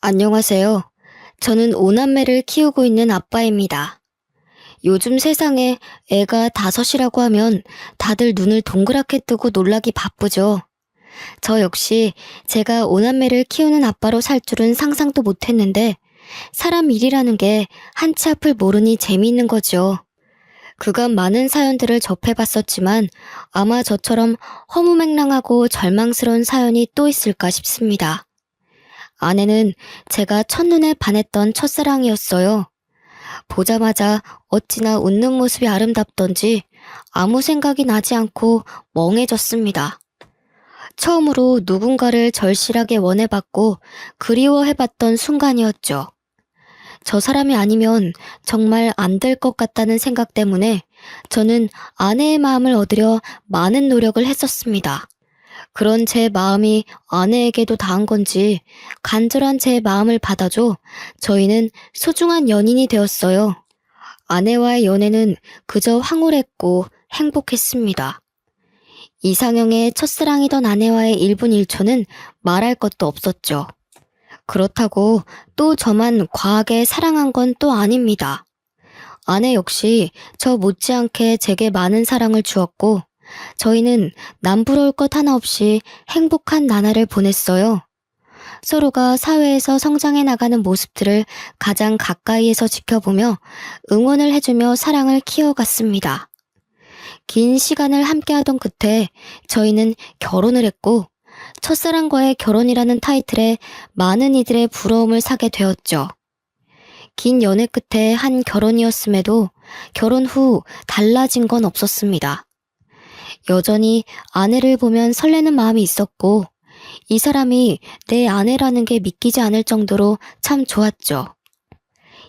안녕하세요. 저는 오남매를 키우고 있는 아빠입니다. 요즘 세상에 애가 다섯이라고 하면 다들 눈을 동그랗게 뜨고 놀라기 바쁘죠. 저 역시 제가 오남매를 키우는 아빠로 살 줄은 상상도 못했는데 사람 일이라는 게 한치 앞을 모르니 재미있는 거죠. 그간 많은 사연들을 접해봤었지만 아마 저처럼 허무맹랑하고 절망스러운 사연이 또 있을까 싶습니다. 아내는 제가 첫눈에 반했던 첫사랑이었어요. 보자마자 어찌나 웃는 모습이 아름답던지 아무 생각이 나지 않고 멍해졌습니다. 처음으로 누군가를 절실하게 원해봤고 그리워해봤던 순간이었죠. 저 사람이 아니면 정말 안 될 것 같다는 생각 때문에 저는 아내의 마음을 얻으려 많은 노력을 했었습니다. 그런 제 마음이 아내에게도 닿은 건지 간절한 제 마음을 받아줘 저희는 소중한 연인이 되었어요. 아내와의 연애는 그저 황홀했고 행복했습니다. 이상형의 첫사랑이던 아내와의 1분 1초는 말할 것도 없었죠. 그렇다고 또 저만 과하게 사랑한 건 또 아닙니다. 아내 역시 저 못지않게 제게 많은 사랑을 주었고 저희는 남부러울 것 하나 없이 행복한 나날을 보냈어요. 서로가 사회에서 성장해 나가는 모습들을 가장 가까이에서 지켜보며 응원을 해주며 사랑을 키워갔습니다. 긴 시간을 함께하던 끝에 저희는 결혼을 했고 첫사랑과의 결혼이라는 타이틀에 많은 이들의 부러움을 사게 되었죠. 긴 연애 끝에 한 결혼이었음에도 결혼 후 달라진 건 없었습니다. 여전히 아내를 보면 설레는 마음이 있었고 이 사람이 내 아내라는 게 믿기지 않을 정도로 참 좋았죠.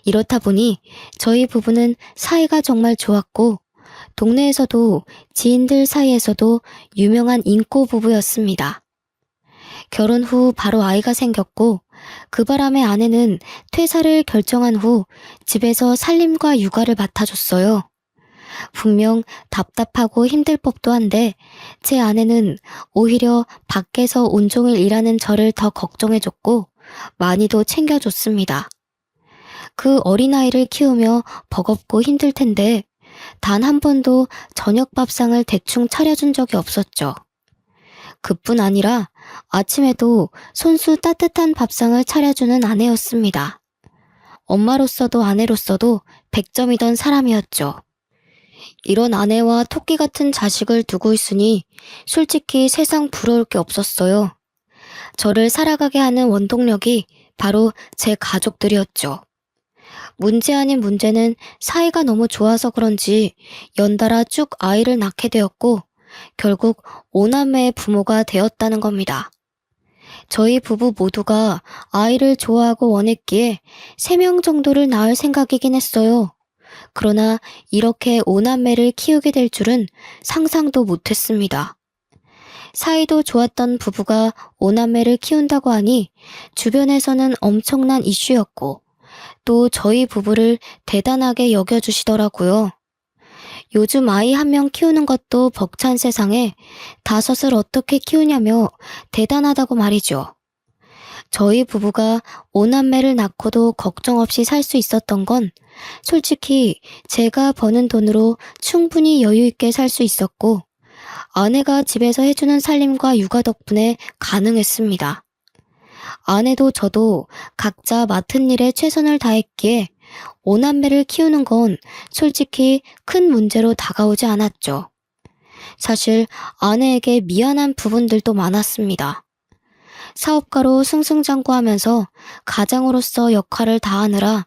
이렇다 보니 저희 부부는 사이가 정말 좋았고 동네에서도 지인들 사이에서도 유명한 인고 부부였습니다. 결혼 후 바로 아이가 생겼고 그 바람에 아내는 퇴사를 결정한 후 집에서 살림과 육아를 맡아줬어요. 분명 답답하고 힘들 법도 한데 제 아내는 오히려 밖에서 온종일 일하는 저를 더 걱정해줬고 많이도 챙겨줬습니다. 그 어린아이를 키우며 버겁고 힘들 텐데 단 한 번도 저녁 밥상을 대충 차려준 적이 없었죠. 그뿐 아니라 아침에도 손수 따뜻한 밥상을 차려주는 아내였습니다. 엄마로서도 아내로서도 100점이던 사람이었죠. 이런 아내와 토끼 같은 자식을 두고 있으니 솔직히 세상 부러울 게 없었어요. 저를 살아가게 하는 원동력이 바로 제 가족들이었죠. 문제 아닌 문제는 사이가 너무 좋아서 그런지 연달아 쭉 아이를 낳게 되었고 결국 5남매의 부모가 되었다는 겁니다. 저희 부부 모두가 아이를 좋아하고 원했기에 3명 정도를 낳을 생각이긴 했어요. 그러나 이렇게 5남매를 키우게 될 줄은 상상도 못했습니다. 사이도 좋았던 부부가 5남매를 키운다고 하니 주변에서는 엄청난 이슈였고 또 저희 부부를 대단하게 여겨주시더라고요. 요즘 아이 1명 키우는 것도 벅찬 세상에 5을 어떻게 키우냐며 대단하다고 말이죠. 저희 부부가 5남매를 낳고도 걱정 없이 살 수 있었던 건 솔직히 제가 버는 돈으로 충분히 여유 있게 살 수 있었고 아내가 집에서 해주는 살림과 육아 덕분에 가능했습니다. 아내도 저도 각자 맡은 일에 최선을 다했기에 5남매를 키우는 건 솔직히 큰 문제로 다가오지 않았죠. 사실 아내에게 미안한 부분들도 많았습니다. 사업가로 승승장구하면서 가장으로서 역할을 다하느라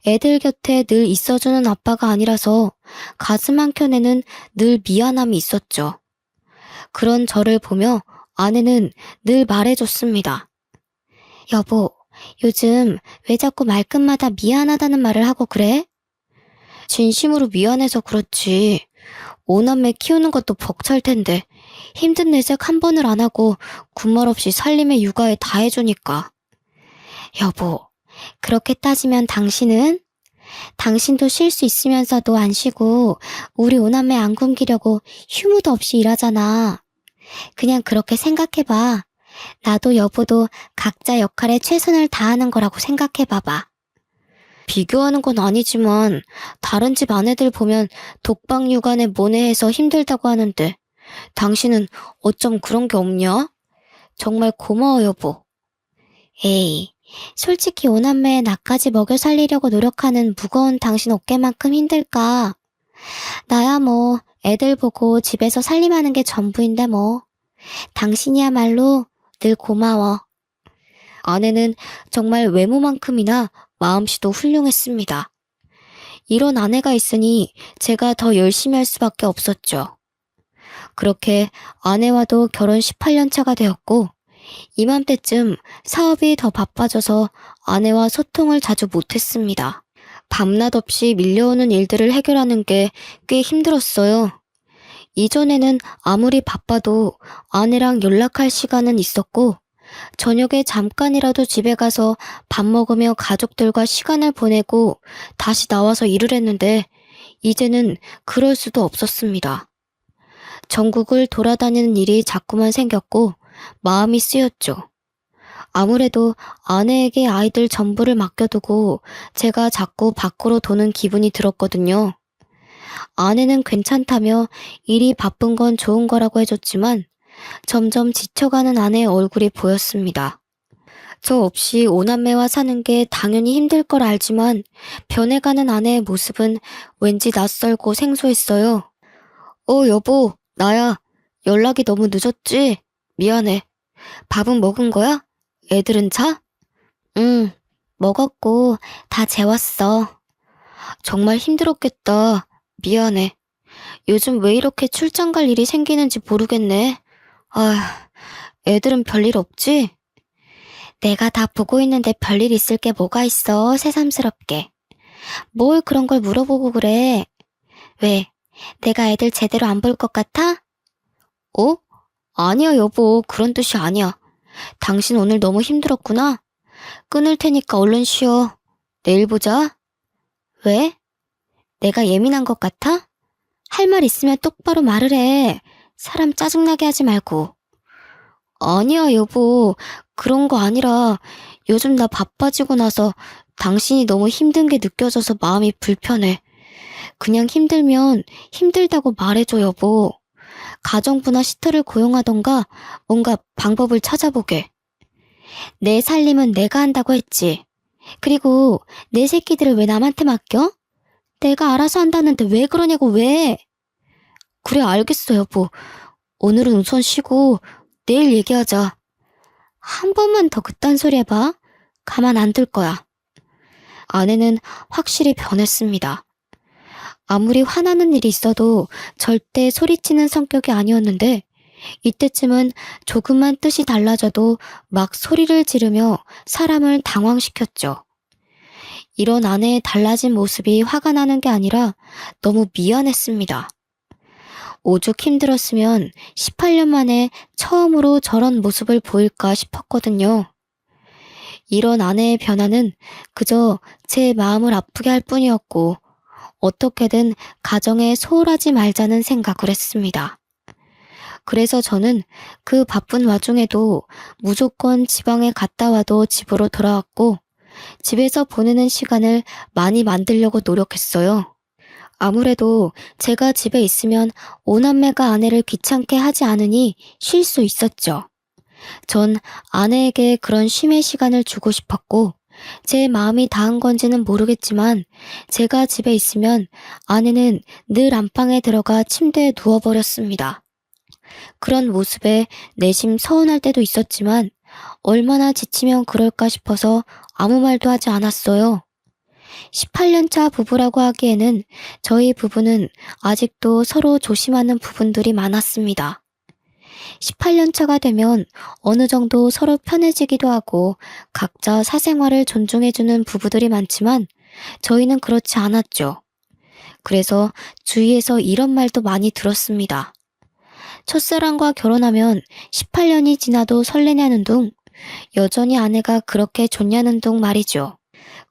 애들 곁에 늘 있어주는 아빠가 아니라서 가슴 한켠에는 늘 미안함이 있었죠. 그런 저를 보며 아내는 늘 말해줬습니다. 여보, 요즘 왜 자꾸 말끝마다 미안하다는 말을 하고 그래? 진심으로 미안해서 그렇지. 5남매 키우는 것도 벅찰 텐데 힘든 내색 한 번을 안 하고 군말 없이 살림에 육아에 다 해주니까. 여보, 그렇게 따지면 당신은? 당신도 쉴 수 있으면서도 안 쉬고 우리 5남매 안 굶기려고 휴무도 없이 일하잖아. 그냥 그렇게 생각해봐. 나도 여보도 각자 역할에 최선을 다하는 거라고 생각해봐봐. 비교하는 건 아니지만 다른 집 아내들 보면 독박 육아에 모내해서 힘들다고 하는데 당신은 어쩜 그런 게 없냐? 정말 고마워 여보. 에이, 솔직히 오남매에 나까지 먹여 살리려고 노력하는 무거운 당신 어깨만큼 힘들까? 나야 뭐 애들 보고 집에서 살림하는 게 전부인데 뭐. 당신이야말로 늘 고마워. 아내는 정말 외모만큼이나 마음씨도 훌륭했습니다. 이런 아내가 있으니 제가 더 열심히 할 수밖에 없었죠. 그렇게 아내와도 결혼 18년 차가 되었고 이맘때쯤 사업이 더 바빠져서 아내와 소통을 자주 못했습니다. 밤낮 없이 밀려오는 일들을 해결하는 게 꽤 힘들었어요. 이전에는 아무리 바빠도 아내랑 연락할 시간은 있었고 저녁에 잠깐이라도 집에 가서 밥 먹으며 가족들과 시간을 보내고 다시 나와서 일을 했는데 이제는 그럴 수도 없었습니다. 전국을 돌아다니는 일이 자꾸만 생겼고 마음이 쓰였죠. 아무래도 아내에게 아이들 전부를 맡겨두고 제가 자꾸 밖으로 도는 기분이 들었거든요. 아내는 괜찮다며 일이 바쁜 건 좋은 거라고 해줬지만 점점 지쳐가는 아내의 얼굴이 보였습니다. 저 없이 오남매와 사는 게 당연히 힘들 걸 알지만 변해가는 아내의 모습은 왠지 낯설고 생소했어요. 여보, 나야. 연락이 너무 늦었지? 미안해. 밥은 먹은 거야? 애들은 자? 응, 먹었고 다 재웠어. 정말 힘들었겠다. 미안해. 요즘 왜 이렇게 출장 갈 일이 생기는지 모르겠네. 아, 애들은 별일 없지? 내가 다 보고 있는데 별일 있을 게 뭐가 있어, 새삼스럽게. 뭘 그런 걸 물어보고 그래? 왜, 내가 애들 제대로 안 볼 것 같아? 어? 아니야, 여보. 그런 뜻이 아니야. 당신 오늘 너무 힘들었구나. 끊을 테니까 얼른 쉬어. 내일 보자. 왜? 내가 예민한 것 같아? 할 말 있으면 똑바로 말을 해. 사람 짜증나게 하지 말고. 아니야, 여보. 그런 거 아니라 요즘 나 바빠지고 나서 당신이 너무 힘든 게 느껴져서 마음이 불편해. 그냥 힘들면 힘들다고 말해줘, 여보. 가정부나 시터를 고용하던가 뭔가 방법을 찾아보게. 내 살림은 내가 한다고 했지. 그리고 내 새끼들을 왜 남한테 맡겨? 내가 알아서 한다는데 왜 그러냐고 왜? 그래 알겠어 여보. 오늘은 우선 쉬고 내일 얘기하자. 한 번만 더 그딴 소리 해봐. 가만 안 둘 거야. 아내는 확실히 변했습니다. 아무리 화나는 일이 있어도 절대 소리치는 성격이 아니었는데 이때쯤은 조금만 뜻이 달라져도 막 소리를 지르며 사람을 당황시켰죠. 이런 아내의 달라진 모습이 화가 나는 게 아니라 너무 미안했습니다. 오죽 힘들었으면 18년 만에 처음으로 저런 모습을 보일까 싶었거든요. 이런 아내의 변화는 그저 제 마음을 아프게 할 뿐이었고 어떻게든 가정에 소홀하지 말자는 생각을 했습니다. 그래서 저는 그 바쁜 와중에도 무조건 지방에 갔다 와도 집으로 돌아왔고 집에서 보내는 시간을 많이 만들려고 노력했어요. 아무래도 제가 집에 있으면 오남매가 아내를 귀찮게 하지 않으니 쉴 수 있었죠. 전 아내에게 그런 쉼의 시간을 주고 싶었고 제 마음이 닿은 건지는 모르겠지만 제가 집에 있으면 아내는 늘 안방에 들어가 침대에 누워버렸습니다. 그런 모습에 내심 서운할 때도 있었지만 얼마나 지치면 그럴까 싶어서 아무 말도 하지 않았어요. 18년 차 부부라고 하기에는 저희 부부는 아직도 서로 조심하는 부분들이 많았습니다. 18년 차가 되면 어느 정도 서로 편해지기도 하고 각자 사생활을 존중해주는 부부들이 많지만 저희는 그렇지 않았죠. 그래서 주위에서 이런 말도 많이 들었습니다. 첫사랑과 결혼하면 18년이 지나도 설레냐는 둥, 여전히 아내가 그렇게 좋냐는 둥 말이죠.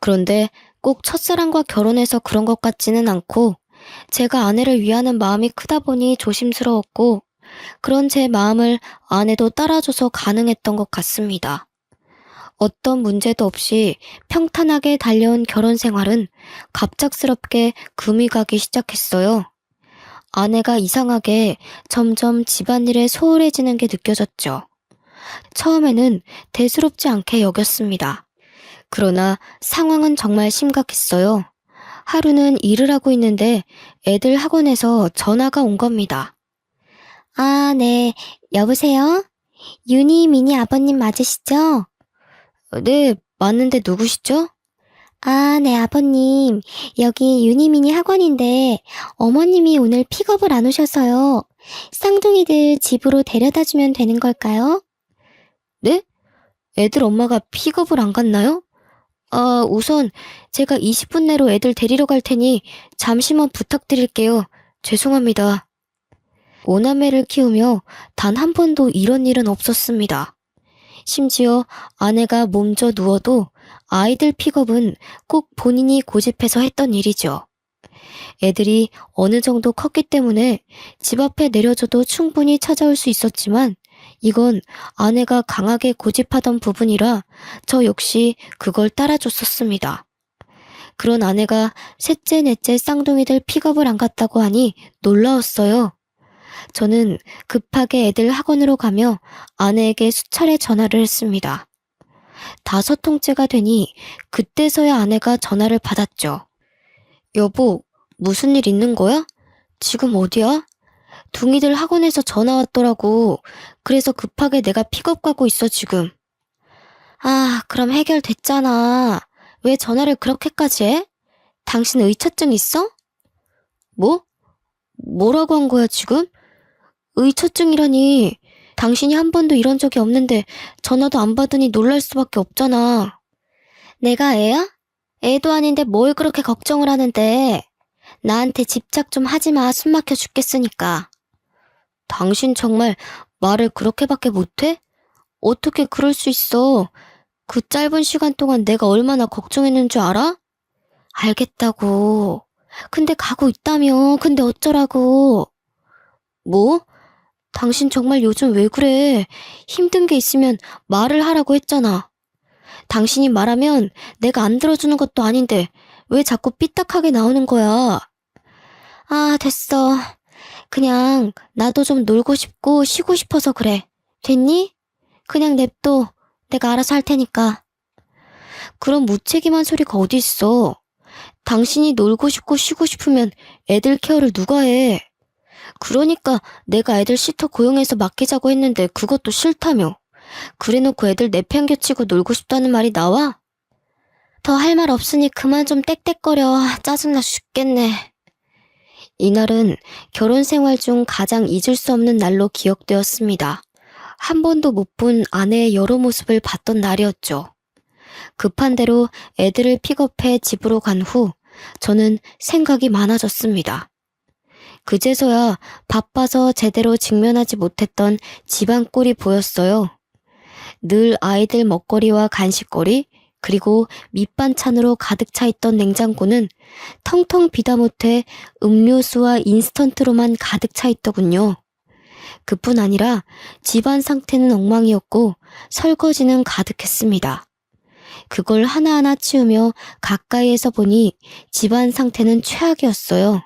그런데 꼭 첫사랑과 결혼해서 그런 것 같지는 않고 제가 아내를 위하는 마음이 크다 보니 조심스러웠고 그런 제 마음을 아내도 따라줘서 가능했던 것 같습니다. 어떤 문제도 없이 평탄하게 달려온 결혼 생활은 갑작스럽게 금이 가기 시작했어요. 아내가 이상하게 점점 집안일에 소홀해지는 게 느껴졌죠. 처음에는 대수롭지 않게 여겼습니다. 그러나 상황은 정말 심각했어요. 하루는 일을 하고 있는데 애들 학원에서 전화가 온 겁니다. 아, 네. 여보세요? 유니, 미니 아버님 맞으시죠? 네, 맞는데 누구시죠? 아, 네, 아버님. 여기 유니미니 학원인데 어머님이 오늘 픽업을 안 오셔서요. 쌍둥이들 집으로 데려다 주면 되는 걸까요? 네? 애들 엄마가 픽업을 안 갔나요? 아, 우선 제가 20분 내로 애들 데리러 갈 테니 잠시만 부탁드릴게요. 죄송합니다. 오남매를 키우며 단 한 번도 이런 일은 없었습니다. 심지어 아내가 몸져 누워도 아이들 픽업은 꼭 본인이 고집해서 했던 일이죠. 애들이 어느 정도 컸기 때문에 집 앞에 내려줘도 충분히 찾아올 수 있었지만 이건 아내가 강하게 고집하던 부분이라 저 역시 그걸 따라줬었습니다. 그런 아내가 셋째, 넷째 쌍둥이들 픽업을 안 갔다고 하니 놀라웠어요. 저는 급하게 애들 학원으로 가며 아내에게 수차례 전화를 했습니다. 5통째가 되니 그때서야 아내가 전화를 받았죠. 여보, 무슨 일 있는 거야? 지금 어디야? 둥이들 학원에서 전화 왔더라고. 그래서 급하게 내가 픽업 가고 있어, 지금. 아, 그럼 해결됐잖아. 왜 전화를 그렇게까지 해? 당신 의처증 있어? 뭐? 뭐라고 한 거야, 지금? 의처증이라니. 당신이 한 번도 이런 적이 없는데 전화도 안 받으니 놀랄 수밖에 없잖아. 내가 애야? 애도 아닌데 뭘 그렇게 걱정을 하는데. 나한테 집착 좀 하지 마. 숨 막혀 죽겠으니까. 당신 정말 말을 그렇게밖에 못해? 어떻게 그럴 수 있어? 그 짧은 시간 동안 내가 얼마나 걱정했는 줄 알아? 알겠다고. 근데 가고 있다며. 근데 어쩌라고. 뭐? 당신 정말 요즘 왜 그래? 힘든 게 있으면 말을 하라고 했잖아. 당신이 말하면 내가 안 들어주는 것도 아닌데 왜 자꾸 삐딱하게 나오는 거야? 아, 됐어. 그냥 나도 좀 놀고 싶고 쉬고 싶어서 그래. 됐니? 그냥 냅둬. 내가 알아서 할 테니까. 그런 무책임한 소리가 어디 있어. 당신이 놀고 싶고 쉬고 싶으면 애들 케어를 누가 해? 그러니까 내가 애들 시터 고용해서 맡기자고 했는데 그것도 싫다며. 그래놓고 애들 내팽개치고 놀고 싶다는 말이 나와? 더 할 말 없으니 그만 좀 떽떽거려. 짜증나 죽겠네. 이날은 결혼 생활 중 가장 잊을 수 없는 날로 기억되었습니다. 한 번도 못 본 아내의 여러 모습을 봤던 날이었죠. 급한 대로 애들을 픽업해 집으로 간 후 저는 생각이 많아졌습니다. 그제서야 바빠서 제대로 직면하지 못했던 집안 꼴이 보였어요. 늘 아이들 먹거리와 간식거리, 그리고 밑반찬으로 가득 차 있던 냉장고는 텅텅 비다 못해 음료수와 인스턴트로만 가득 차 있더군요. 그뿐 아니라 집안 상태는 엉망이었고 설거지는 가득했습니다. 그걸 하나하나 치우며 가까이에서 보니 집안 상태는 최악이었어요.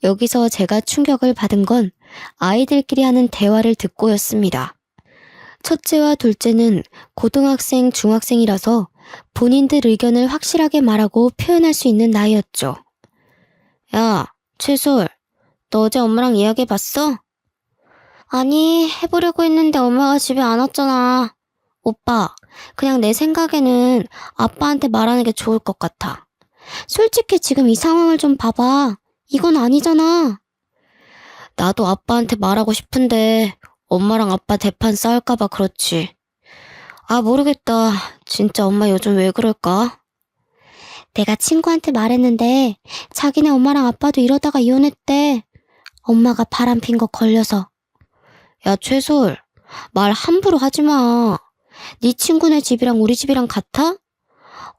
여기서 제가 충격을 받은 건 아이들끼리 하는 대화를 듣고였습니다. 첫째와 둘째는 고등학생, 중학생이라서 본인들 의견을 확실하게 말하고 표현할 수 있는 나이였죠. 야, 최솔, 너 어제 엄마랑 이야기해봤어? 아니, 해보려고 했는데 엄마가 집에 안 왔잖아. 오빠, 그냥 내 생각에는 아빠한테 말하는 게 좋을 것 같아. 솔직히 지금 이 상황을 좀 봐봐. 이건 아니잖아. 나도 아빠한테 말하고 싶은데 엄마랑 아빠 대판 싸울까봐 그렇지. 아, 모르겠다. 진짜 엄마 요즘 왜 그럴까? 내가 친구한테 말했는데 자기네 엄마랑 아빠도 이러다가 이혼했대. 엄마가 바람핀 거 걸려서. 야, 최솔, 말 함부로 하지 마. 네 친구네 집이랑 우리 집이랑 같아?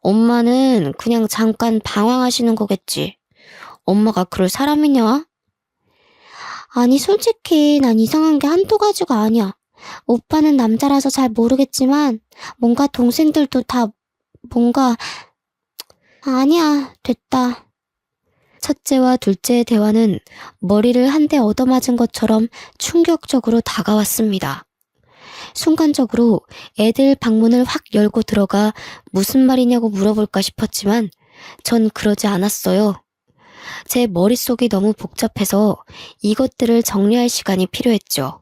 엄마는 그냥 잠깐 방황하시는 거겠지. 엄마가 그럴 사람이냐? 아니, 솔직히 난 이상한 게 한두 가지가 아니야. 오빠는 남자라서 잘 모르겠지만 뭔가 동생들도 다 뭔가 아니야, 됐다. 첫째와 둘째의 대화는 머리를 한 대 얻어맞은 것처럼 충격적으로 다가왔습니다. 순간적으로 애들 방문을 확 열고 들어가 무슨 말이냐고 물어볼까 싶었지만 전 그러지 않았어요. 제 머릿속이 너무 복잡해서 이것들을 정리할 시간이 필요했죠.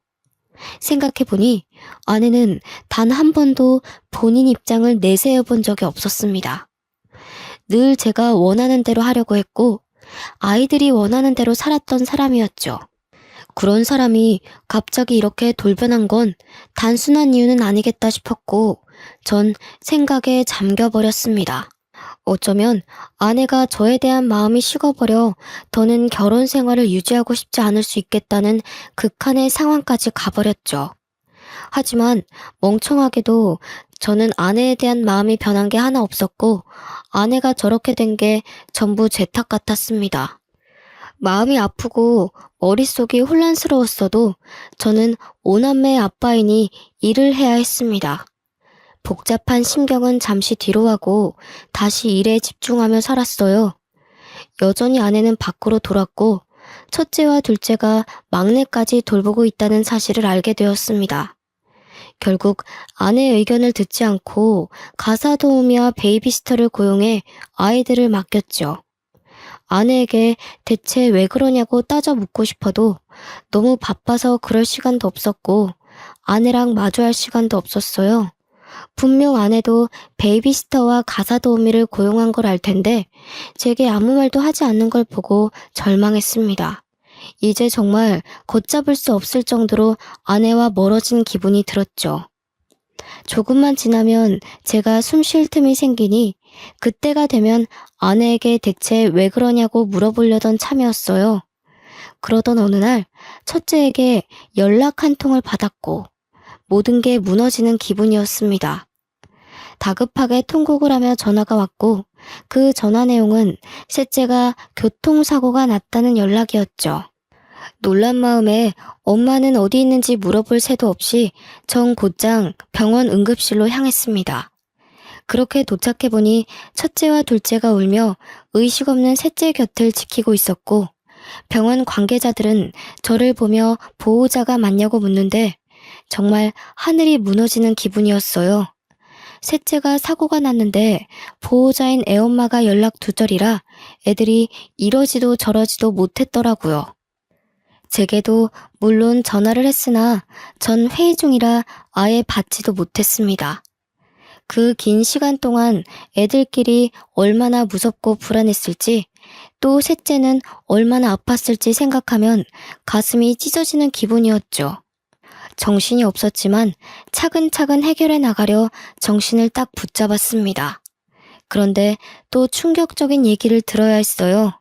생각해보니 아내는 단 한 번도 본인 입장을 내세워 본 적이 없었습니다. 늘 제가 원하는 대로 하려고 했고 아이들이 원하는 대로 살았던 사람이었죠. 그런 사람이 갑자기 이렇게 돌변한 건 단순한 이유는 아니겠다 싶었고 전 생각에 잠겨버렸습니다. 어쩌면 아내가 저에 대한 마음이 식어버려 더는 결혼 생활을 유지하고 싶지 않을 수 있겠다는 극한의 상황까지 가버렸죠. 하지만 멍청하게도 저는 아내에 대한 마음이 변한 게 하나 없었고 아내가 저렇게 된 게 전부 제 탓 같았습니다. 마음이 아프고 머릿속이 혼란스러웠어도 저는 오남매의 아빠이니 일을 해야 했습니다. 복잡한 심경은 잠시 뒤로 하고 다시 일에 집중하며 살았어요. 여전히 아내는 밖으로 돌았고 첫째와 둘째가 막내까지 돌보고 있다는 사실을 알게 되었습니다. 결국 아내의 의견을 듣지 않고 가사 도우미와 베이비시터를 고용해 아이들을 맡겼죠. 아내에게 대체 왜 그러냐고 따져 묻고 싶어도 너무 바빠서 그럴 시간도 없었고 아내랑 마주할 시간도 없었어요. 분명 아내도 베이비시터와 가사 도우미를 고용한 걸 알 텐데 제게 아무 말도 하지 않는 걸 보고 절망했습니다. 이제 정말 걷잡을 수 없을 정도로 아내와 멀어진 기분이 들었죠. 조금만 지나면 제가 숨 쉴 틈이 생기니 그때가 되면 아내에게 대체 왜 그러냐고 물어보려던 참이었어요. 그러던 어느 날 첫째에게 연락 한 통을 받았고 모든 게 무너지는 기분이었습니다. 다급하게 통곡을 하며 전화가 왔고 그 전화 내용은 셋째가 교통사고가 났다는 연락이었죠. 놀란 마음에 엄마는 어디 있는지 물어볼 새도 없이 전 곧장 병원 응급실로 향했습니다. 그렇게 도착해보니 첫째와 둘째가 울며 의식 없는 셋째 곁을 지키고 있었고 병원 관계자들은 저를 보며 보호자가 맞냐고 묻는데 정말 하늘이 무너지는 기분이었어요. 셋째가 사고가 났는데 보호자인 애엄마가 연락 두절이라 애들이 이러지도 저러지도 못했더라고요. 제게도 물론 전화를 했으나 전 회의 중이라 아예 받지도 못했습니다. 그 긴 시간 동안 애들끼리 얼마나 무섭고 불안했을지 또 셋째는 얼마나 아팠을지 생각하면 가슴이 찢어지는 기분이었죠. 정신이 없었지만 차근차근 해결해 나가려 정신을 딱 붙잡았습니다. 그런데 또 충격적인 얘기를 들어야 했어요.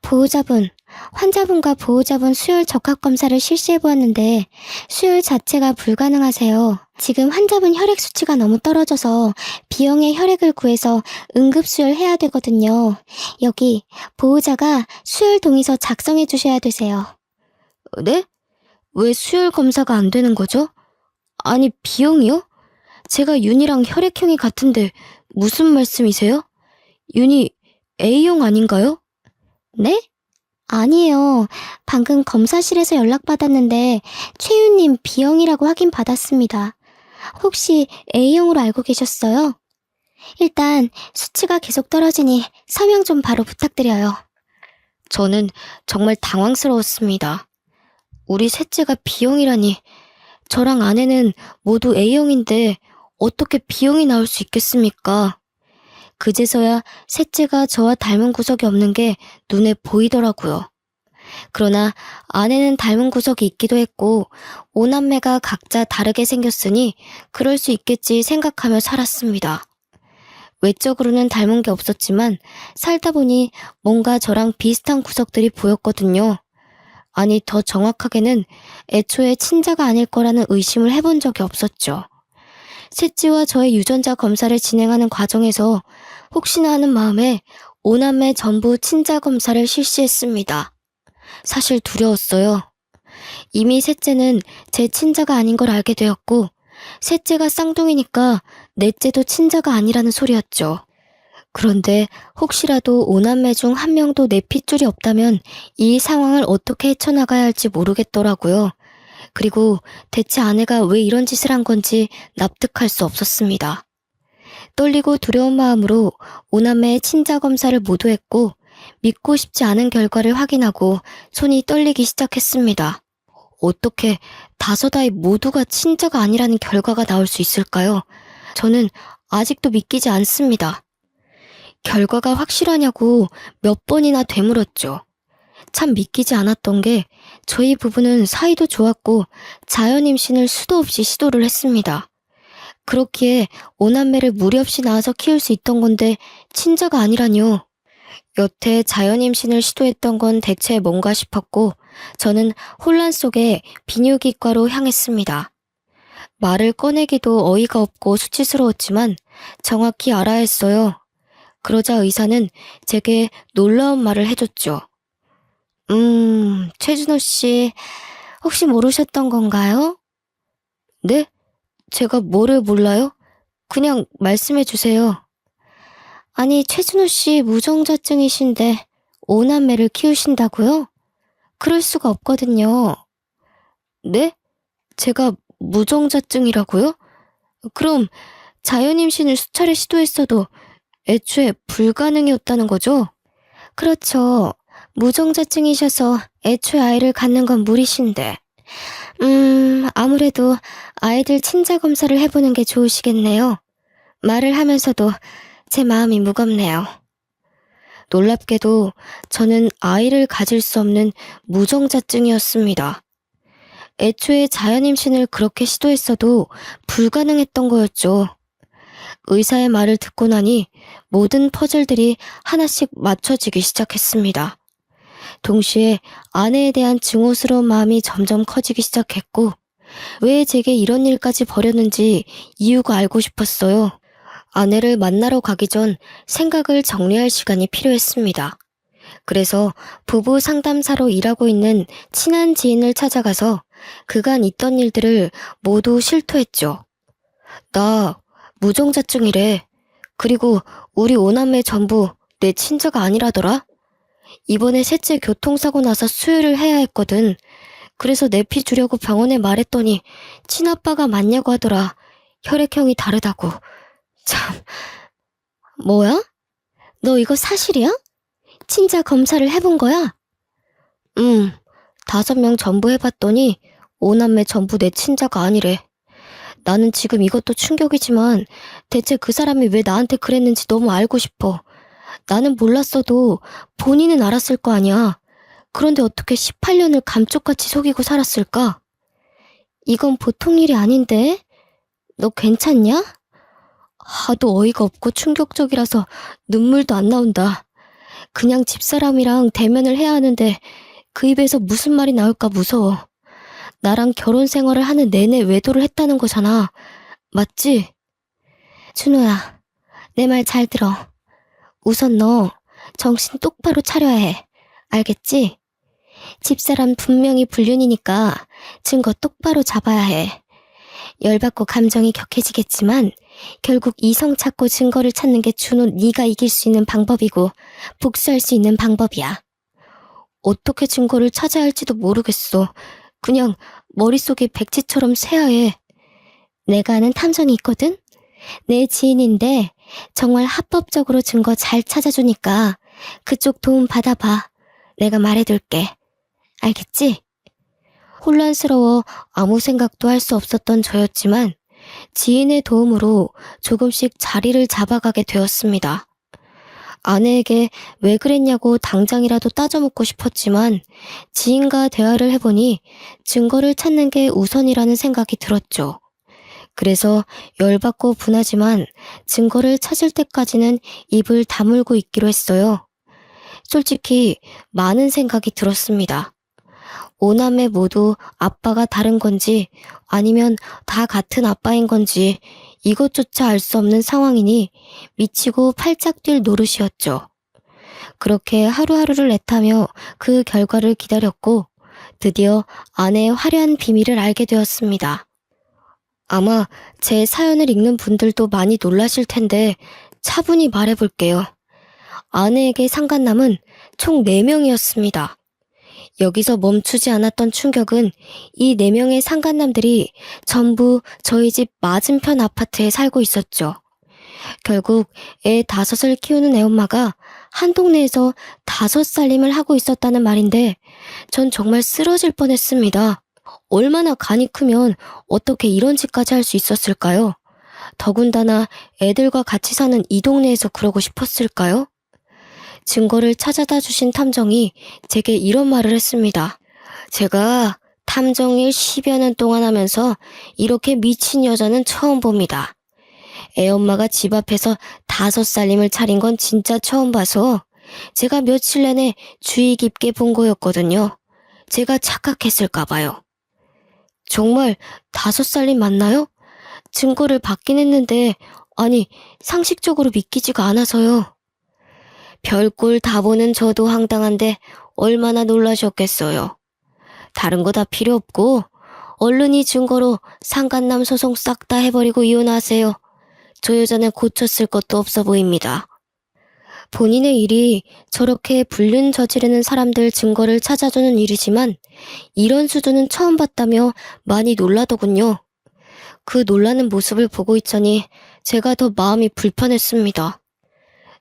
보호자분, 환자분과 보호자분 수혈 적합검사를 실시해보았는데 수혈 자체가 불가능하세요. 지금 환자분 혈액 수치가 너무 떨어져서 B형의 혈액을 구해서 응급수혈해야 되거든요. 여기 보호자가 수혈 동의서 작성해 주셔야 되세요. 네? 왜 수혈 검사가 안 되는 거죠? 아니, B형이요? 제가 윤이랑 혈액형이 같은데 무슨 말씀이세요? 윤이 A형 아닌가요? 네? 아니에요. 방금 검사실에서 연락받았는데 최윤님 B형이라고 확인받았습니다. 혹시 A형으로 알고 계셨어요? 일단 수치가 계속 떨어지니 서명 좀 바로 부탁드려요. 저는 정말 당황스러웠습니다. 우리 셋째가 B형이라니. 저랑 아내는 모두 A형인데 어떻게 B형이 나올 수 있겠습니까? 그제서야 셋째가 저와 닮은 구석이 없는 게 눈에 보이더라고요. 그러나 아내는 닮은 구석이 있기도 했고 오남매가 각자 다르게 생겼으니 그럴 수 있겠지 생각하며 살았습니다. 외적으로는 닮은 게 없었지만 살다 보니 뭔가 저랑 비슷한 구석들이 보였거든요. 아니, 더 정확하게는 애초에 친자가 아닐 거라는 의심을 해본 적이 없었죠. 셋째와 저의 유전자 검사를 진행하는 과정에서 혹시나 하는 마음에 오남매 전부 친자 검사를 실시했습니다. 사실 두려웠어요. 이미 셋째는 제 친자가 아닌 걸 알게 되었고, 셋째가 쌍둥이니까 넷째도 친자가 아니라는 소리였죠. 그런데 혹시라도 오남매 중 한 명도 내 핏줄이 없다면 이 상황을 어떻게 헤쳐나가야 할지 모르겠더라고요. 그리고 대체 아내가 왜 이런 짓을 한 건지 납득할 수 없었습니다. 떨리고 두려운 마음으로 오남매의 친자 검사를 모두 했고 믿고 싶지 않은 결과를 확인하고 손이 떨리기 시작했습니다. 어떻게 5아이 모두가 친자가 아니라는 결과가 나올 수 있을까요? 저는 아직도 믿기지 않습니다. 결과가 확실하냐고 몇 번이나 되물었죠. 참 믿기지 않았던 게 저희 부부는 사이도 좋았고 자연 임신을 수도 없이 시도를 했습니다. 그렇기에 오남매를 무리 없이 낳아서 키울 수 있던 건데 친자가 아니라뇨. 여태 자연 임신을 시도했던 건 대체 뭔가 싶었고 저는 혼란 속에 비뇨기과로 향했습니다. 말을 꺼내기도 어이가 없고 수치스러웠지만 정확히 알아야 했어요. 그러자 의사는 제게 놀라운 말을 해줬죠. 최준호 씨, 혹시 모르셨던 건가요? 네? 제가 뭐를 몰라요? 그냥 말씀해 주세요. 아니, 최준호 씨 무정자증이신데 오남매를 키우신다고요? 그럴 수가 없거든요. 네? 제가 무정자증이라고요? 그럼 자연임신을 수차례 시도했어도 애초에 불가능이었다는 거죠? 그렇죠. 무정자증이셔서 애초에 아이를 갖는 건 무리신데. 아무래도 아이들 친자 검사를 해보는 게 좋으시겠네요. 말을 하면서도 제 마음이 무겁네요. 놀랍게도 저는 아이를 가질 수 없는 무정자증이었습니다. 애초에 자연임신을 그렇게 시도했어도 불가능했던 거였죠. 의사의 말을 듣고 나니 모든 퍼즐들이 하나씩 맞춰지기 시작했습니다. 동시에 아내에 대한 증오스러운 마음이 점점 커지기 시작했고 왜 제게 이런 일까지 벌였는지 이유가 알고 싶었어요. 아내를 만나러 가기 전 생각을 정리할 시간이 필요했습니다. 그래서 부부 상담사로 일하고 있는 친한 지인을 찾아가서 그간 있던 일들을 모두 실토했죠. 나 무정자증이래. 그리고 우리 오남매 전부 내 친자가 아니라더라. 이번에 셋째 교통사고 나서 수유를 해야 했거든. 그래서 내 피 주려고 병원에 말했더니 친아빠가 맞냐고 하더라. 혈액형이 다르다고. 참, 뭐야? 너 이거 사실이야? 친자 검사를 해본 거야? 5명 전부 해봤더니 오남매 전부 내 친자가 아니래. 나는 지금 이것도 충격이지만 대체 그 사람이 왜 나한테 그랬는지 너무 알고 싶어. 나는 몰랐어도 본인은 알았을 거 아니야. 그런데 어떻게 18년을 감쪽같이 속이고 살았을까? 이건 보통 일이 아닌데? 너 괜찮냐? 하도 어이가 없고 충격적이라서 눈물도 안 나온다. 그냥 집사람이랑 대면을 해야 하는데 그 입에서 무슨 말이 나올까 무서워. 나랑 결혼 생활을 하는 내내 외도를 했다는 거잖아. 맞지? 준호야, 내 말 잘 들어. 우선 너 정신 똑바로 차려야 해. 알겠지? 집사람 분명히 불륜이니까 증거 똑바로 잡아야 해. 열받고 감정이 격해지겠지만 결국 이성 찾고 증거를 찾는 게 준호 네가 이길 수 있는 방법이고 복수할 수 있는 방법이야. 어떻게 증거를 찾아야 할지도 모르겠어. 그냥 머릿속이 백지처럼 새하얘. 내가 아는 탐정이 있거든? 내 지인인데 정말 합법적으로 증거 잘 찾아주니까 그쪽 도움 받아봐. 내가 말해둘게. 알겠지? 혼란스러워 아무 생각도 할 수 없었던 저였지만 지인의 도움으로 조금씩 자리를 잡아가게 되었습니다. 아내에게 왜 그랬냐고 당장이라도 따져묻고 싶었지만 지인과 대화를 해보니 증거를 찾는 게 우선이라는 생각이 들었죠. 그래서 열받고 분하지만 증거를 찾을 때까지는 입을 다물고 있기로 했어요. 솔직히 많은 생각이 들었습니다. 오남매 모두 아빠가 다른 건지 아니면 다 같은 아빠인 건지 이것조차 알 수 없는 상황이니 미치고 팔짝 뛸 노릇이었죠. 그렇게 하루하루를 애타며 그 결과를 기다렸고 드디어 아내의 화려한 비밀을 알게 되었습니다. 아마 제 사연을 읽는 분들도 많이 놀라실 텐데 차분히 말해볼게요. 아내에게 상간남은 총 4명이었습니다. 여기서 멈추지 않았던 충격은 이 4명의 상간남들이 전부 저희 집 맞은편 아파트에 살고 있었죠. 결국 애 5을 키우는 애엄마가 한 동네에서 5살림을 하고 있었다는 말인데 전 정말 쓰러질 뻔했습니다. 얼마나 간이 크면 어떻게 이런 짓까지 할 수 있었을까요? 더군다나 애들과 같이 사는 이 동네에서 그러고 싶었을까요? 증거를 찾아다 주신 탐정이 제게 이런 말을 했습니다. 제가 탐정일 10여 년 동안 하면서 이렇게 미친 여자는 처음 봅니다. 애엄마가 집 앞에서 5살림을 차린 건 진짜 처음 봐서 제가 며칠 내내 주의 깊게 본 거였거든요. 제가 착각했을까봐요. 정말 5살림 맞나요? 증거를 받긴 했는데 아니 상식적으로 믿기지가 않아서요. 별꼴 다 보는 저도 황당한데 얼마나 놀라셨겠어요. 다른 거 다 필요 없고 얼른 이 증거로 상간남 소송 싹 다 해버리고 이혼하세요. 저 여자는 고쳤을 것도 없어 보입니다. 본인의 일이 저렇게 불륜 저지르는 사람들 증거를 찾아주는 일이지만 이런 수준은 처음 봤다며 많이 놀라더군요. 그 놀라는 모습을 보고 있자니 제가 더 마음이 불편했습니다.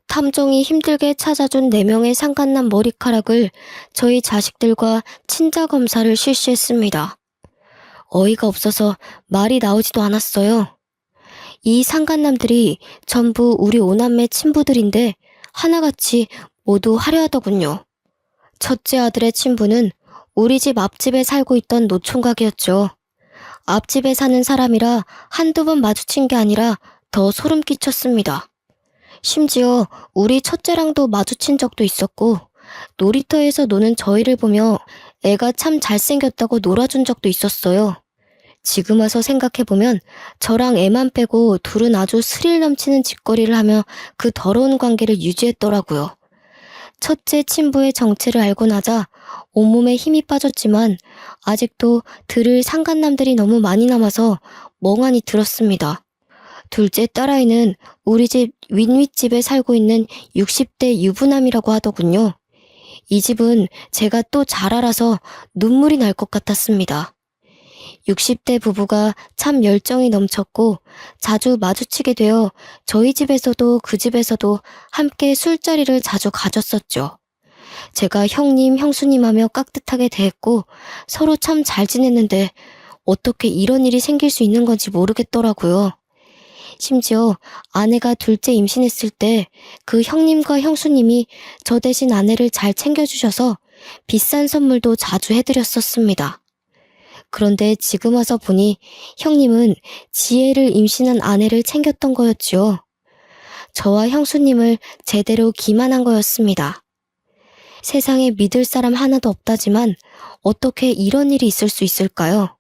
탐정이 힘들게 찾아준 4명의 상간남 머리카락을 저희 자식들과 친자 검사를 실시했습니다. 어이가 없어서 말이 나오지도 않았어요. 이 상간남들이 전부 우리 오남매 친부들인데 하나같이 모두 화려하더군요. 첫째 아들의 친부는 우리 집 앞집에 살고 있던 노총각이었죠. 앞집에 사는 사람이라 한두 번 마주친 게 아니라 더 소름 끼쳤습니다. 심지어 우리 첫째랑도 마주친 적도 있었고 놀이터에서 노는 저희를 보며 애가 참 잘생겼다고 놀아준 적도 있었어요. 지금 와서 생각해보면 저랑 애만 빼고 둘은 아주 스릴 넘치는 짓거리를 하며 그 더러운 관계를 유지했더라고요. 첫째 친부의 정체를 알고 나자 온몸에 힘이 빠졌지만 아직도 들을 상간남들이 너무 많이 남아서 멍하니 들었습니다. 둘째 딸아이는 우리 집 윗윗집에 살고 있는 60대 유부남이라고 하더군요. 이 집은 제가 또 잘 알아서 눈물이 날 것 같았습니다. 60대 부부가 참 열정이 넘쳤고 자주 마주치게 되어 저희 집에서도 그 집에서도 함께 술자리를 자주 가졌었죠. 제가 형님, 형수님 하며 깍듯하게 대했고 서로 참 잘 지냈는데 어떻게 이런 일이 생길 수 있는 건지 모르겠더라고요. 심지어 아내가 둘째 임신했을 때 그 형님과 형수님이 저 대신 아내를 잘 챙겨주셔서 비싼 선물도 자주 해드렸었습니다. 그런데 지금 와서 보니 형님은 지혜를 임신한 아내를 챙겼던 거였지요. 저와 형수님을 제대로 기만한 거였습니다. 세상에 믿을 사람 하나도 없다지만 어떻게 이런 일이 있을 수 있을까요?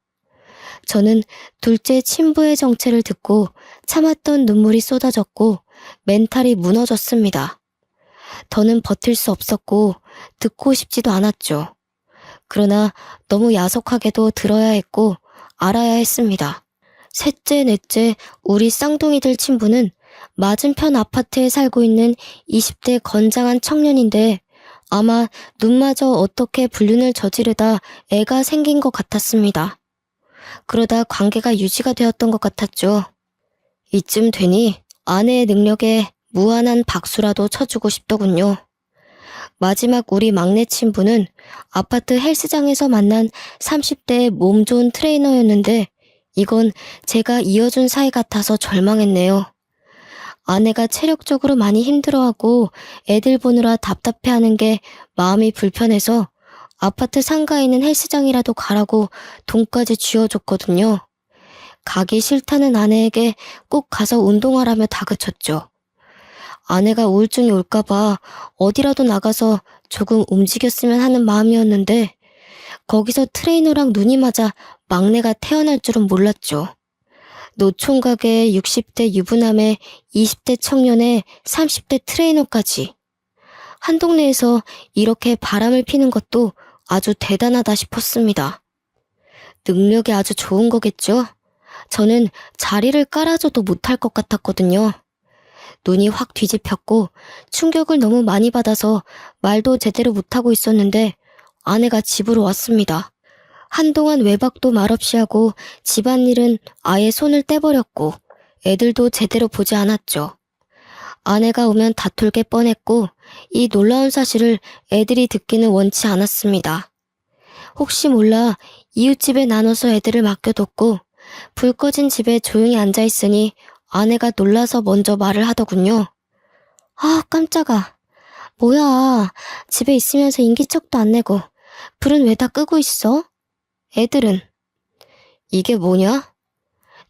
저는 둘째 친부의 정체를 듣고 참았던 눈물이 쏟아졌고 멘탈이 무너졌습니다. 더는 버틸 수 없었고 듣고 싶지도 않았죠. 그러나 너무 야속하게도 들어야 했고 알아야 했습니다. 셋째, 넷째, 우리 쌍둥이들 친부는 맞은편 아파트에 살고 있는 20대 건장한 청년인데 아마 눈마저 어떻게 불륜을 저지르다 애가 생긴 것 같았습니다. 그러다 관계가 유지가 되었던 것 같았죠. 이쯤 되니 아내의 능력에 무한한 박수라도 쳐주고 싶더군요. 마지막 우리 막내 친부는 아파트 헬스장에서 만난 30대 몸 좋은 트레이너였는데 이건 제가 이어준 사이 같아서 절망했네요. 아내가 체력적으로 많이 힘들어하고 애들 보느라 답답해하는 게 마음이 불편해서 아파트 상가에 있는 헬스장이라도 가라고 돈까지 쥐어줬거든요. 가기 싫다는 아내에게 꼭 가서 운동하라며 다그쳤죠. 아내가 우울증이 올까봐 어디라도 나가서 조금 움직였으면 하는 마음이었는데 거기서 트레이너랑 눈이 맞아 막내가 태어날 줄은 몰랐죠. 노총각의 60대 유부남에 20대 청년에 30대 트레이너까지. 한 동네에서 이렇게 바람을 피는 것도 아주 대단하다 싶었습니다. 능력이 아주 좋은 거겠죠? 저는 자리를 깔아줘도 못할 것 같았거든요. 눈이 확 뒤집혔고 충격을 너무 많이 받아서 말도 제대로 못하고 있었는데 아내가 집으로 왔습니다. 한동안 외박도 말없이 하고 집안일은 아예 손을 떼버렸고 애들도 제대로 보지 않았죠. 아내가 오면 다툴 게 뻔했고 이 놀라운 사실을 애들이 듣기는 원치 않았습니다. 혹시 몰라 이웃집에 나눠서 애들을 맡겨뒀고 불 꺼진 집에 조용히 앉아있으니 아내가 놀라서 먼저 말을 하더군요. 아, 깜짝아. 뭐야, 집에 있으면서 인기척도 안 내고 불은 왜 다 끄고 있어? 애들은 이게 뭐냐?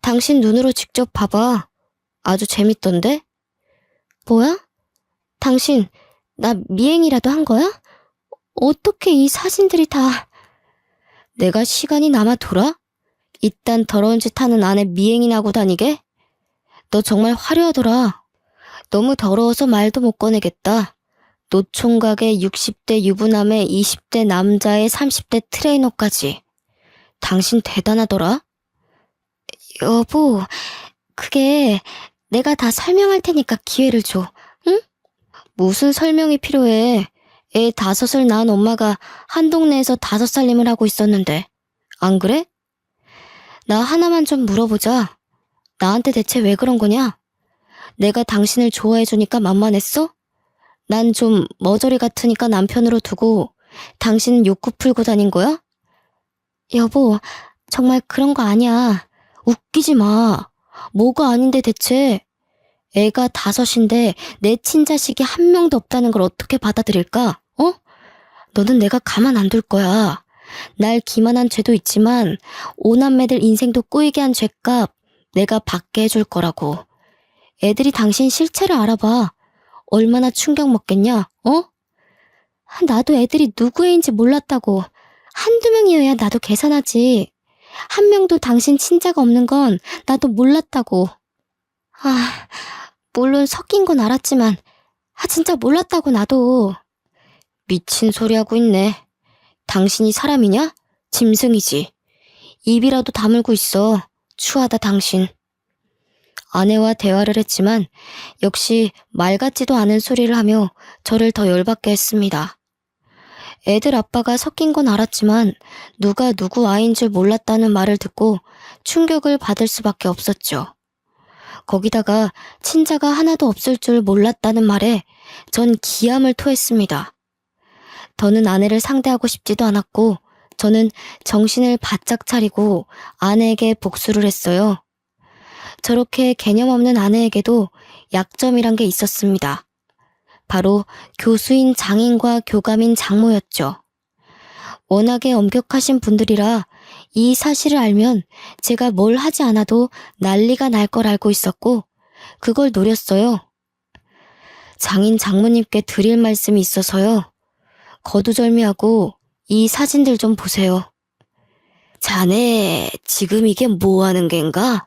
당신 눈으로 직접 봐봐. 아주 재밌던데? 뭐야? 당신, 나 미행이라도 한 거야? 어떻게 이 사진들이 다... 내가 시간이 남아 돌아? 이딴 더러운 짓 하는 아내 미행이나 하고 다니게? 너 정말 화려하더라. 너무 더러워서 말도 못 꺼내겠다. 노총각의 60대 유부남의 20대 남자의 30대 트레이너까지. 당신 대단하더라. 여보, 그게 내가 다 설명할 테니까 기회를 줘. 응? 무슨 설명이 필요해. 애 5을 낳은 엄마가 한 동네에서 5살림을 하고 있었는데. 안 그래? 나 하나만 좀 물어보자. 나한테 대체 왜 그런 거냐? 내가 당신을 좋아해주니까 만만했어? 난 좀 머저리 같으니까 남편으로 두고 당신은 욕구 풀고 다닌 거야? 여보, 정말 그런 거 아니야. 웃기지 마. 뭐가 아닌데 대체. 애가 5인데 내 친자식이 한 명도 없다는 걸 어떻게 받아들일까? 어? 너는 내가 가만 안 둘 거야. 날 기만한 죄도 있지만 5남매들 인생도 꼬이게 한 죄값 내가 받게 해줄 거라고. 애들이 당신 실체를 알아봐. 얼마나 충격 먹겠냐? 어? 나도 애들이 누구 애인지 몰랐다고. 한두 명이어야 나도 계산하지. 한 명도 당신 친자가 없는 건 나도 몰랐다고. 아, 물론 섞인 건 알았지만, 진짜 몰랐다고 나도. 미친 소리 하고 있네. 당신이 사람이냐? 짐승이지. 입이라도 다물고 있어. 추하다 당신. 아내와 대화를 했지만 역시 말 같지도 않은 소리를 하며 저를 더 열받게 했습니다. 애들 아빠가 섞인 건 알았지만 누가 누구 아이인 줄 몰랐다는 말을 듣고 충격을 받을 수밖에 없었죠. 거기다가 친자가 하나도 없을 줄 몰랐다는 말에 전 기함을 토했습니다. 더는 아내를 상대하고 싶지도 않았고 저는 정신을 바짝 차리고 아내에게 복수를 했어요. 저렇게 개념 없는 아내에게도 약점이란 게 있었습니다. 바로 교수인 장인과 교감인 장모였죠. 워낙에 엄격하신 분들이라 이 사실을 알면 제가 뭘 하지 않아도 난리가 날 걸 알고 있었고 그걸 노렸어요. 장인 장모님께 드릴 말씀이 있어서요. 거두절미하고 이 사진들 좀 보세요. 자네 지금 이게 뭐 하는 겐가?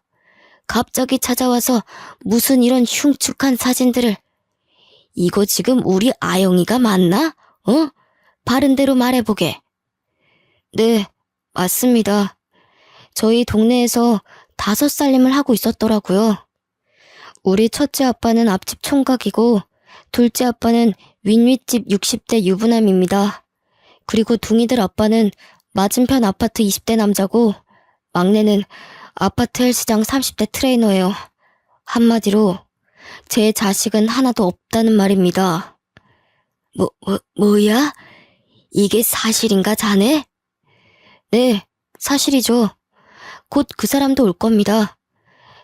갑자기 찾아와서 무슨 이런 흉측한 사진들을. 이거 지금 우리 아영이가 맞나? 어? 바른 대로 말해보게. 네, 맞습니다. 저희 동네에서 5살림을 하고 있었더라고요. 우리 첫째 아빠는 앞집 총각이고 둘째 아빠는 윗윗집 60대 유부남입니다. 그리고 둥이들 아빠는 맞은편 아파트 20대 남자고 막내는 아파트 헬스장 30대 트레이너예요. 한마디로 제 자식은 하나도 없다는 말입니다. 뭐야? 이게 사실인가 자네? 네, 사실이죠. 곧 그 사람도 올 겁니다.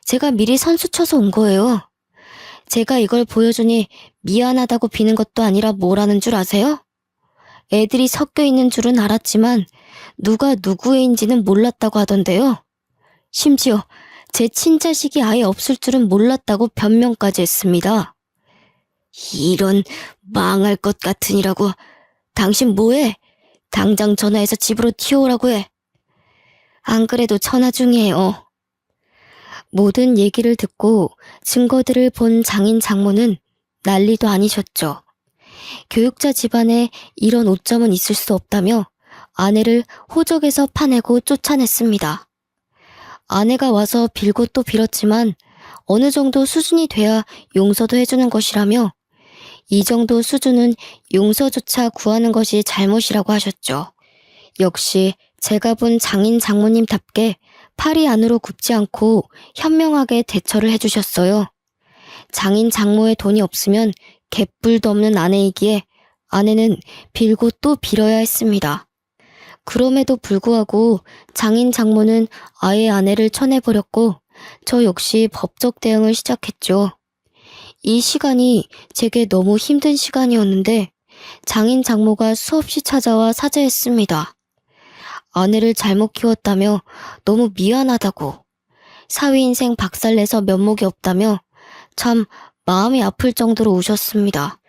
제가 미리 선수 쳐서 온 거예요. 제가 이걸 보여주니 미안하다고 비는 것도 아니라 뭐라는 줄 아세요? 애들이 섞여 있는 줄은 알았지만 누가 누구애인지는 몰랐다고 하던데요. 심지어 제 친자식이 아예 없을 줄은 몰랐다고 변명까지 했습니다. 이런 망할 것 같으니라고. 당신 뭐해? 당장 전화해서 집으로 튀어오라고 해. 안 그래도 전화 중이에요. 모든 얘기를 듣고 증거들을 본 장인 장모는 난리도 아니셨죠. 교육자 집안에 이런 오점은 있을 수 없다며 아내를 호적에서 파내고 쫓아냈습니다. 아내가 와서 빌고 또 빌었지만 어느 정도 수준이 돼야 용서도 해주는 것이라며 이 정도 수준은 용서조차 구하는 것이 잘못이라고 하셨죠. 역시 제가 본 장인 장모님답게 팔이 안으로 굽지 않고 현명하게 대처를 해주셨어요. 장인 장모의 돈이 없으면 개뿔도 없는 아내이기에 아내는 빌고 또 빌어야 했습니다. 그럼에도 불구하고 장인 장모는 아예 아내를 쳐내버렸고 저 역시 법적 대응을 시작했죠. 이 시간이 제게 너무 힘든 시간이었는데 장인 장모가 수없이 찾아와 사죄했습니다. 아내를 잘못 키웠다며 너무 미안하다고, 사위 인생 박살내서 면목이 없다며 참 마음이 아플 정도로 우셨습니다.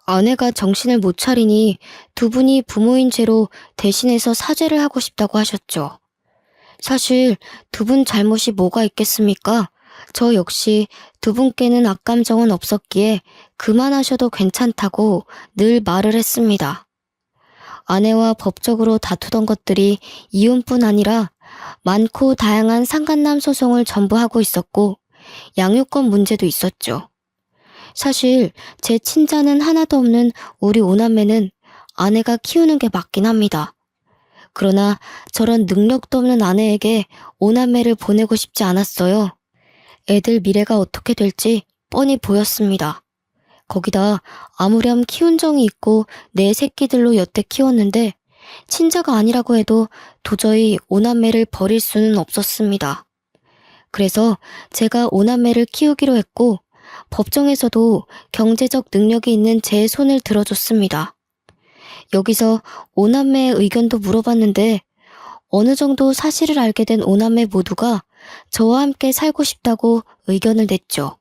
아내가 정신을 못 차리니 두 분이 부모인 죄로 대신해서 사죄를 하고 싶다고 하셨죠. 사실 두 분 잘못이 뭐가 있겠습니까? 저 역시 두 분께는 악감정은 없었기에 그만하셔도 괜찮다고 늘 말을 했습니다. 아내와 법적으로 다투던 것들이 이혼뿐 아니라 많고 다양한 상간남 소송을 전부 하고 있었고 양육권 문제도 있었죠. 사실 제 친자는 하나도 없는 우리 오남매는 아내가 키우는 게 맞긴 합니다. 그러나 저런 능력도 없는 아내에게 오남매를 보내고 싶지 않았어요. 애들 미래가 어떻게 될지 뻔히 보였습니다. 거기다 아무렴 키운 정이 있고 내 새끼들로 여태 키웠는데 친자가 아니라고 해도 도저히 오남매를 버릴 수는 없었습니다. 그래서 제가 오남매를 키우기로 했고 법정에서도 경제적 능력이 있는 제 손을 들어줬습니다. 여기서 오남매의 의견도 물어봤는데 어느 정도 사실을 알게 된 오남매 모두가 저와 함께 살고 싶다고 의견을 냈죠.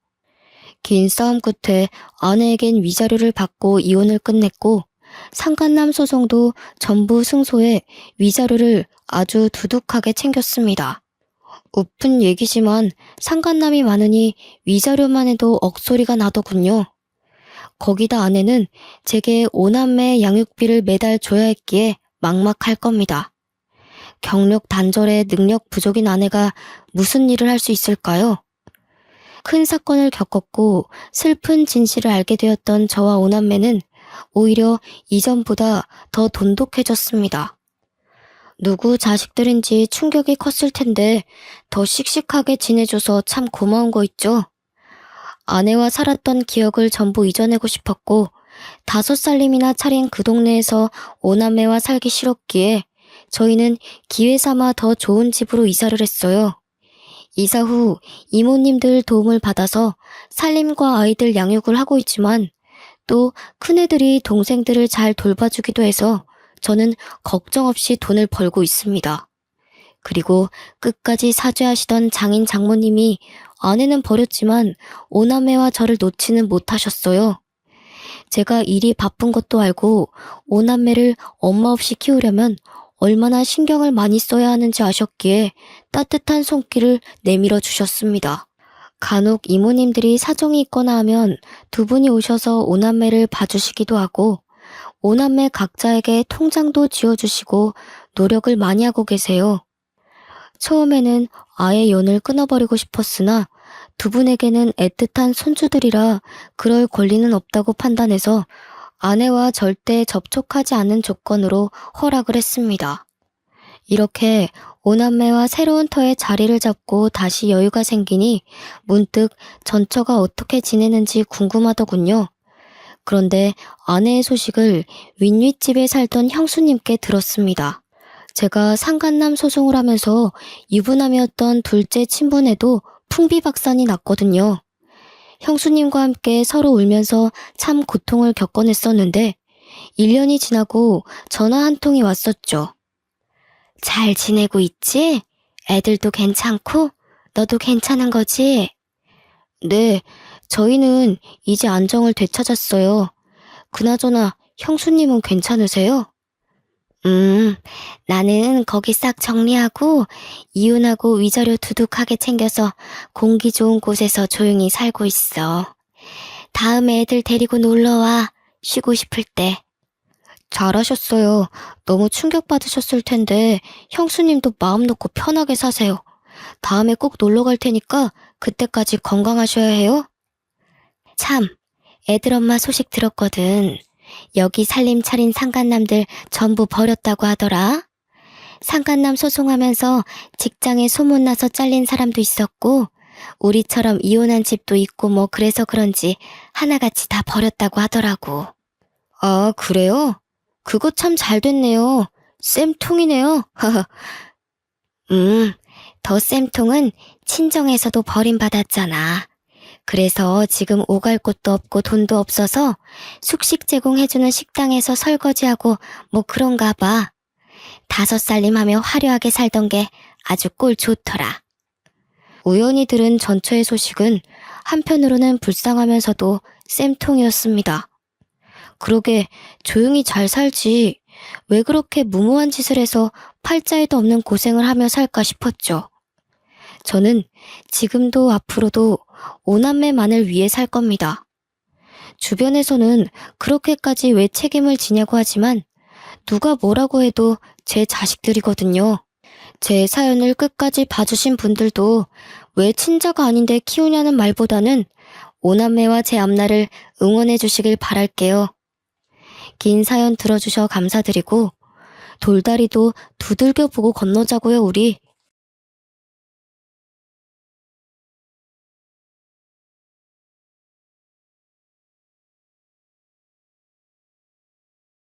긴 싸움 끝에 아내에겐 위자료를 받고 이혼을 끝냈고 상간남 소송도 전부 승소해 위자료를 아주 두둑하게 챙겼습니다. 우픈 얘기지만 상간남이 많으니 위자료만 해도 억소리가 나더군요. 거기다 아내는 제게 오남매 양육비를 매달 줘야 했기에 막막할 겁니다. 경력 단절에 능력 부족인 아내가 무슨 일을 할 수 있을까요? 큰 사건을 겪었고 슬픈 진실을 알게 되었던 저와 오남매는 오히려 이전보다 더 돈독해졌습니다. 누구 자식들인지 충격이 컸을 텐데 더 씩씩하게 지내줘서 참 고마운 거 있죠? 아내와 살았던 기억을 전부 잊어내고 싶었고 5살님이나 차린 그 동네에서 오남매와 살기 싫었기에 저희는 기회 삼아 더 좋은 집으로 이사를 했어요. 이사 후 이모님들 도움을 받아서 살림과 아이들 양육을 하고 있지만 또 큰애들이 동생들을 잘 돌봐주기도 해서 저는 걱정 없이 돈을 벌고 있습니다. 그리고 끝까지 사죄하시던 장인 장모님이 아내는 버렸지만 오남매와 저를 놓지는 못하셨어요. 제가 일이 바쁜 것도 알고 오남매를 엄마 없이 키우려면 얼마나 신경을 많이 써야 하는지 아셨기에 따뜻한 손길을 내밀어 주셨습니다. 간혹 이모님들이 사정이 있거나 하면 두 분이 오셔서 오남매를 봐주시기도 하고 오남매 각자에게 통장도 지어주시고 노력을 많이 하고 계세요. 처음에는 아예 연을 끊어버리고 싶었으나 두 분에게는 애틋한 손주들이라 그럴 권리는 없다고 판단해서 아내와 절대 접촉하지 않는 조건으로 허락을 했습니다. 이렇게 오남매와 새로운 터에 자리를 잡고 다시 여유가 생기니 문득 전처가 어떻게 지내는지 궁금하더군요. 그런데 아내의 소식을 윗윗집에 살던 형수님께 들었습니다. 제가 상간남 소송을 하면서 유부남이었던 둘째 친분에도 풍비박산이 났거든요. 형수님과 함께 서로 울면서 참 고통을 겪어냈었는데 1년이 지나고 전화 한 통이 왔었죠. 잘 지내고 있지? 애들도 괜찮고? 너도 괜찮은 거지? 네, 저희는 이제 안정을 되찾았어요. 그나저나 형수님은 괜찮으세요? 나는 거기 싹 정리하고 이혼하고 위자료 두둑하게 챙겨서 공기 좋은 곳에서 조용히 살고 있어. 다음에 애들 데리고 놀러와. 쉬고 싶을 때. 잘하셨어요. 너무 충격받으셨을 텐데 형수님도 마음 놓고 편하게 사세요. 다음에 꼭 놀러 갈 테니까 그때까지 건강하셔야 해요. 참, 애들 엄마 소식 들었거든. 여기 살림 차린 상간남들 전부 버렸다고 하더라. 상간남 소송하면서 직장에 소문나서 잘린 사람도 있었고, 우리처럼 이혼한 집도 있고 뭐 그래서 그런지 하나같이 다 버렸다고 하더라고. 아, 그래요? 그거 참 잘 됐네요. 쌤통이네요. 더 쌤통은 친정에서도 버림받았잖아. 그래서 지금 오갈 곳도 없고 돈도 없어서 숙식 제공해주는 식당에서 설거지하고 뭐 그런가 봐. 5살림하며 화려하게 살던 게 아주 꼴 좋더라. 우연히 들은 전처의 소식은 한편으로는 불쌍하면서도 쌤통이었습니다. 그러게 조용히 잘 살지 왜 그렇게 무모한 짓을 해서 팔자에도 없는 고생을 하며 살까 싶었죠. 저는 지금도 앞으로도 오남매만을 위해 살 겁니다. 주변에서는 그렇게까지 왜 책임을 지냐고 하지만 누가 뭐라고 해도 제 자식들이거든요. 제 사연을 끝까지 봐주신 분들도 왜 친자가 아닌데 키우냐는 말보다는 오남매와 제 앞날을 응원해 주시길 바랄게요. 긴 사연 들어주셔 감사드리고 돌다리도 두들겨 보고 건너자고요 우리.